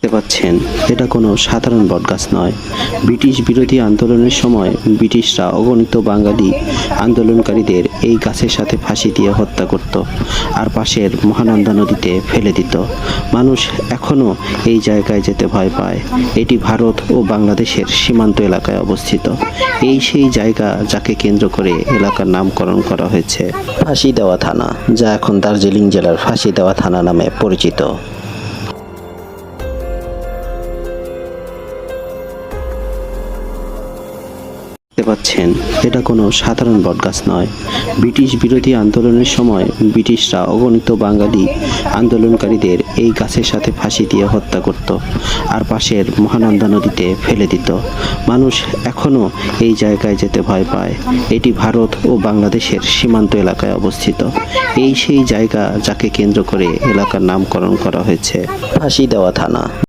দেখতে পাচ্ছেন, এটা কোনো সাধারণ বটগাছ নয়। ব্রিটিশ বিরোধী আন্দোলনের সময় ব্রিটিশরা অগণিত বাঙালি আন্দোলনকারীদের এই গাছের সাথে ফাঁসি দিয়ে হত্যা করত আর পাশের মহানন্দা নদীতে ফেলে দিত। মানুষ এখনও এই জায়গায় যেতে ভয় পায়। এটি ভারত ও বাংলাদেশের সীমান্ত এলাকায় অবস্থিত। এই সেই জায়গা যাকে কেন্দ্র করে এলাকার নামকরণ করা হয়েছে ফাঁসি দেওয়া থানা, যা এখন দার্জিলিং জেলার ফাঁসি দেওয়া থানা নামে পরিচিত। দেখতে পাচ্ছেন, এটা কোনো সাধারণ বটগাছ নয়। ব্রিটিশ বিরোধী আন্দোলনের সময় ব্রিটিশরা অগণিত বাঙালি আন্দোলনকারীদের এই গাছের সাথে ফাঁসি দিয়ে হত্যা করত আর পাশের মহানন্দা নদীতে ফেলে দিত। মানুষ এখনও এই জায়গায় যেতে ভয় পায়। এটি ভারত ও বাংলাদেশের সীমান্ত এলাকায় অবস্থিত। এই সেই জায়গা যাকে কেন্দ্র করে এলাকার নামকরণ করা হয়েছে ফাঁসি দেওয়া থানা।